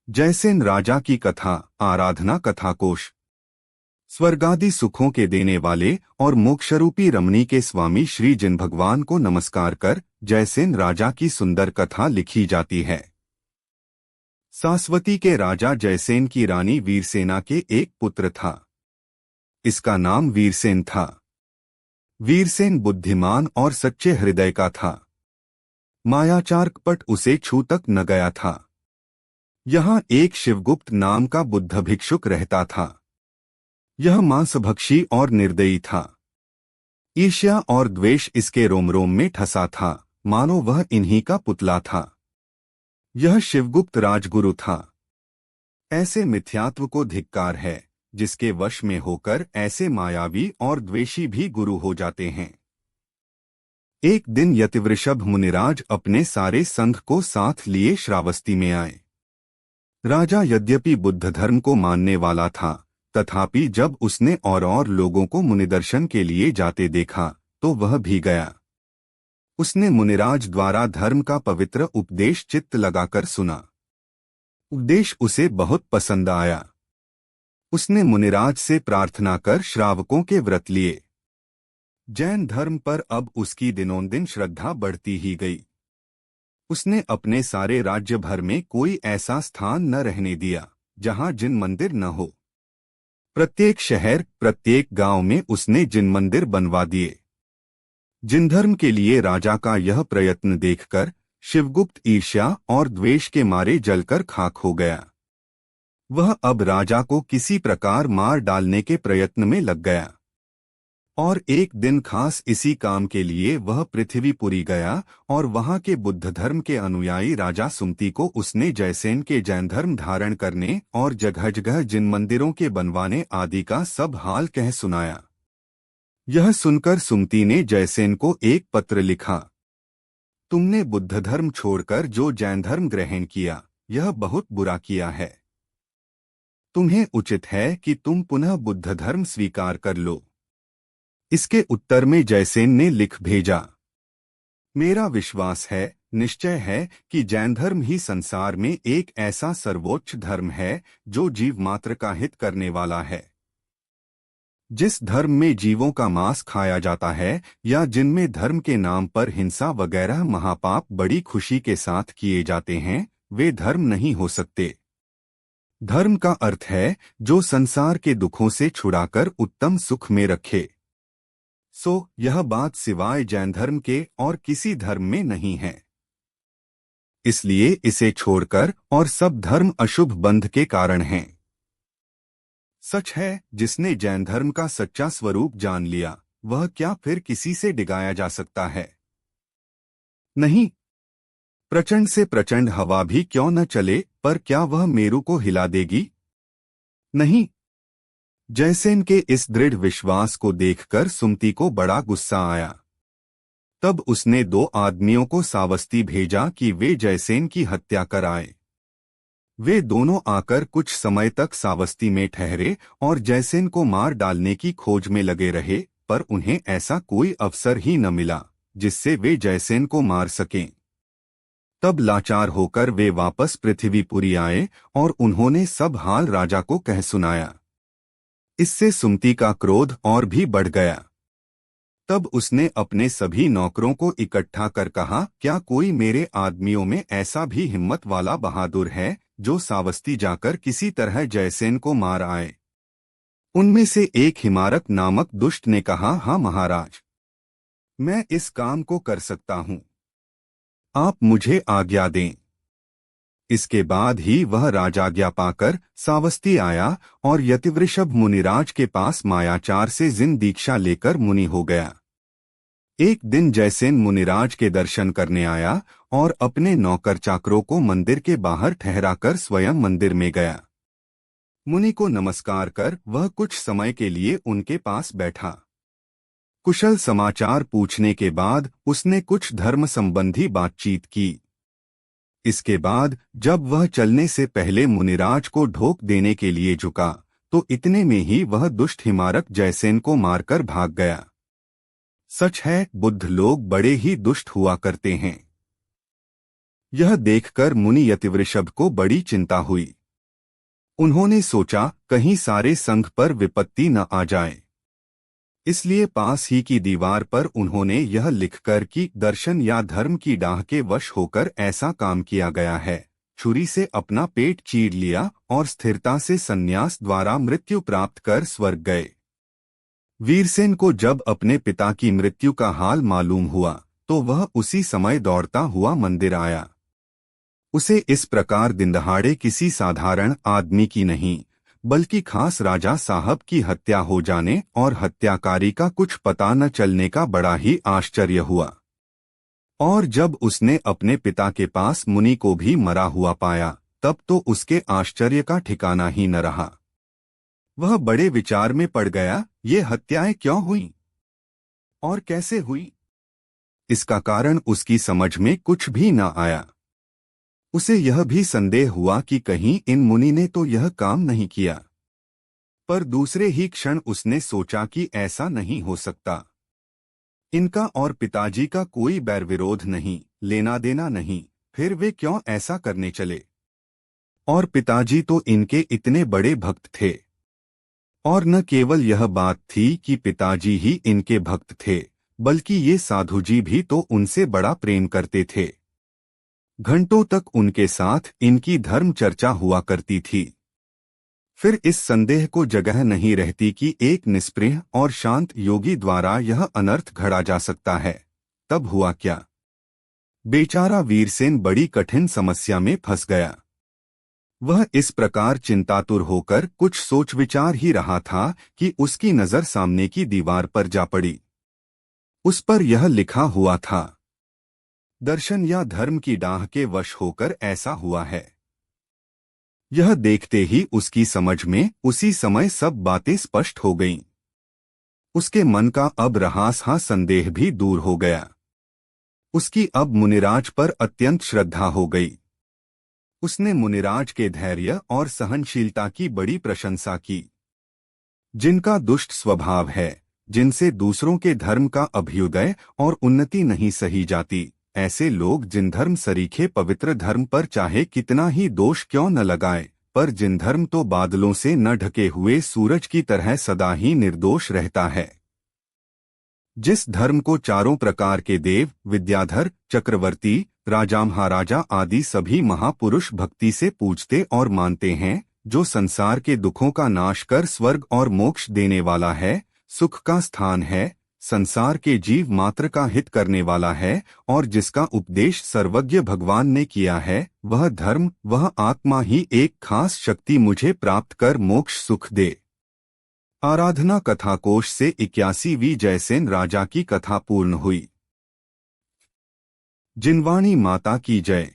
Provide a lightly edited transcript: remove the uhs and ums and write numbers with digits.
जयसेन राजा की कथा आराधना कथाकोश। स्वर्गादि सुखों के देने वाले और मोक्षरूपी रमणी के स्वामी श्री जिन भगवान को नमस्कार कर जयसेन राजा की सुंदर कथा लिखी जाती है। सास्वती के राजा जयसेन की रानी वीरसेना के एक पुत्र था। इसका नाम वीरसेन था। वीरसेन बुद्धिमान और सच्चे हृदय का था। मायाचार कपट उसे छू तक न गया था। यहाँ एक शिवगुप्त नाम का बुद्ध भिक्षुक रहता था। यह मांसभक्षी और निर्दयी था। ईर्ष्या और द्वेष इसके रोम रोम में ठसा था, मानो वह इन्हीं का पुतला था। यह शिवगुप्त राजगुरु था। ऐसे मिथ्यात्व को धिक्कार है, जिसके वश में होकर ऐसे मायावी और द्वेषी भी गुरु हो जाते हैं। एक दिन यतिवृषभ मुनिराज अपने सारे संघ को साथ लिए श्रावस्ती में आए। राजा यद्यपि बुद्ध धर्म को मानने वाला था, तथापि जब उसने और लोगों को मुनिदर्शन के लिए जाते देखा तो वह भी गया। उसने मुनिराज द्वारा धर्म का पवित्र उपदेश चित्त लगाकर सुना। उपदेश उसे बहुत पसंद आया। उसने मुनिराज से प्रार्थना कर श्रावकों के व्रत लिए। जैन धर्म पर अब उसकी दिनोंदिन श्रद्धा बढ़ती ही गई। उसने अपने सारे राज्य भर में कोई ऐसा स्थान न रहने दिया जहां जिन मंदिर न हो। प्रत्येक शहर, प्रत्येक गांव में उसने जिन मंदिर बनवा दिए। जिन धर्म के लिए राजा का यह प्रयत्न देखकर शिवगुप्त ईर्ष्या और द्वेष के मारे जलकर खाक हो गया। वह अब राजा को किसी प्रकार मार डालने के प्रयत्न में लग गया। और एक दिन खास इसी काम के लिए वह पृथ्वीपुरी गया और वहां के बुद्ध धर्म के अनुयायी राजा सुमति को उसने जयसेन के जैन धर्म धारण करने और जगह जगह जिन मंदिरों के बनवाने आदि का सब हाल कह सुनाया। यह सुनकर सुमति ने जयसेन को एक पत्र लिखा। तुमने बुद्ध धर्म छोड़कर जो जैन धर्म ग्रहण किया, यह बहुत बुरा किया है। तुम्हें उचित है कि तुम पुनः बुद्ध धर्म स्वीकार कर लो। इसके उत्तर में जयसेन ने लिख भेजा, मेरा विश्वास है, निश्चय है कि जैन धर्म ही संसार में एक ऐसा सर्वोच्च धर्म है जो जीव मात्र का हित करने वाला है। जिस धर्म में जीवों का मांस खाया जाता है या जिनमें धर्म के नाम पर हिंसा वगैरह महापाप बड़ी खुशी के साथ किए जाते हैं, वे धर्म नहीं हो सकते। धर्म का अर्थ है जो संसार के दुखों से छुड़ाकर उत्तम सुख में रखे। सो यह बात सिवाय जैन धर्म के और किसी धर्म में नहीं है। इसलिए इसे छोड़कर और सब धर्म अशुभ बंध के कारण हैं। सच है, जिसने जैन धर्म का सच्चा स्वरूप जान लिया, वह क्या फिर किसी से डिगाया जा सकता है? नहीं। प्रचंड से प्रचंड हवा भी क्यों न चले, पर क्या वह मेरु को हिला देगी? नहीं। जयसेन के इस दृढ़ विश्वास को देखकर सुमति को बड़ा गुस्सा आया। तब उसने 2 आदमियों को सावस्ती भेजा कि वे जयसेन की हत्या कर आए। वे दोनों आकर कुछ समय तक सावस्ती में ठहरे और जयसेन को मार डालने की खोज में लगे रहे, पर उन्हें ऐसा कोई अवसर ही न मिला जिससे वे जयसेन को मार सकें। तब लाचार होकर वे वापस पृथ्वीपुरी आए और उन्होंने सब हाल राजा को कह सुनाया। इससे सुमति का क्रोध और भी बढ़ गया। तब उसने अपने सभी नौकरों को इकट्ठा कर कहा, क्या कोई मेरे आदमियों में ऐसा भी हिम्मत वाला बहादुर है जो सावस्ती जाकर किसी तरह जयसेन को मार आए? उनमें से एक हिमारक नामक दुष्ट ने कहा, हाँ महाराज, मैं इस काम को कर सकता हूँ, आप मुझे आज्ञा दें। इसके बाद ही वह राजाज्ञा पाकर सावस्ती आया और यतिवृषभ मुनिराज के पास मायाचार से जिन दीक्षा लेकर मुनि हो गया। एक दिन जयसेन मुनिराज के दर्शन करने आया और अपने नौकर चाकरों को मंदिर के बाहर ठहराकर स्वयं मंदिर में गया। मुनि को नमस्कार कर वह कुछ समय के लिए उनके पास बैठा। कुशल समाचार पूछने के बाद उसने कुछ धर्म संबंधी बातचीत की। इसके बाद जब वह चलने से पहले मुनिराज को ढोक देने के लिए झुका, तो इतने में ही वह दुष्ट हिमारक जयसेन को मारकर भाग गया। सच है, बुद्ध लोग बड़े ही दुष्ट हुआ करते हैं। यह देखकर मुनि यतिवृषभ को बड़ी चिंता हुई। उन्होंने सोचा कहीं सारे संघ पर विपत्ति न आ जाए। इसलिए पास ही की दीवार पर उन्होंने यह लिखकर कि दर्शन या धर्म की डाह के वश होकर ऐसा काम किया गया है, छुरी से अपना पेट चीर लिया और स्थिरता से संन्यास द्वारा मृत्यु प्राप्त कर स्वर्ग गए। वीरसेन को जब अपने पिता की मृत्यु का हाल मालूम हुआ तो वह उसी समय दौड़ता हुआ मंदिर आया। उसे इस प्रकार दिनदहाड़े किसी साधारण आदमी की नहीं बल्कि खास राजा साहब की हत्या हो जाने और हत्याकारी का कुछ पता न चलने का बड़ा ही आश्चर्य हुआ। और जब उसने अपने पिता के पास मुनि को भी मरा हुआ पाया तब तो उसके आश्चर्य का ठिकाना ही न रहा। वह बड़े विचार में पड़ गया, ये हत्याएं क्यों हुई और कैसे हुई, इसका कारण उसकी समझ में कुछ भी न आया। उसे यह भी संदेह हुआ कि कहीं इन मुनि ने तो यह काम नहीं किया, पर दूसरे ही क्षण उसने सोचा कि ऐसा नहीं हो सकता। इनका और पिताजी का कोई बैर विरोध नहीं, लेना देना नहीं, फिर वे क्यों ऐसा करने चले। और पिताजी तो इनके इतने बड़े भक्त थे। और न केवल यह बात थी कि पिताजी ही इनके भक्त थे, बल्कि ये साधु जी भी तो उनसे बड़ा प्रेम करते थे। घंटों तक उनके साथ इनकी धर्म चर्चा हुआ करती थी। फिर इस संदेह को जगह नहीं रहती कि एक निष्प्रिय और शांत योगी द्वारा यह अनर्थ घड़ा जा सकता है। तब हुआ क्या? बेचारा वीरसेन बड़ी कठिन समस्या में फंस गया। वह इस प्रकार चिंतातुर होकर कुछ सोच विचार ही रहा था कि उसकी नजर सामने की दीवार पर जा पड़ी। उस पर यह लिखा हुआ था, दर्शन या धर्म की डाह के वश होकर ऐसा हुआ है। यह देखते ही उसकी समझ में उसी समय सब बातें स्पष्ट हो गईं। उसके मन का अब रहा संदेह भी दूर हो गया। उसकी अब मुनिराज पर अत्यंत श्रद्धा हो गई। उसने मुनिराज के धैर्य और सहनशीलता की बड़ी प्रशंसा की। जिनका दुष्ट स्वभाव है, जिनसे दूसरों के धर्म का अभ्युदय और उन्नति नहीं सही जाती, ऐसे लोग जिन धर्म सरीखे पवित्र धर्म पर चाहे कितना ही दोष क्यों न लगाए, पर जिन धर्म तो बादलों से न ढके हुए सूरज की तरह सदा ही निर्दोष रहता है। जिस धर्म को चारों प्रकार के देव, विद्याधर, चक्रवर्ती, राजा महाराजा आदि सभी महापुरुष भक्ति से पूजते और मानते हैं, जो संसार के दुखों का नाश कर स्वर्ग और मोक्ष देने वाला है, सुख का स्थान है, संसार के जीव मात्र का हित करने वाला है और जिसका उपदेश सर्वज्ञ भगवान ने किया है, वह धर्म, वह आत्मा ही एक खास शक्ति मुझे प्राप्त कर मोक्ष सुख दे। आराधना कथा कोश से 81वीं जयसेन राजा की कथा पूर्ण हुई। जिनवाणी माता की जय।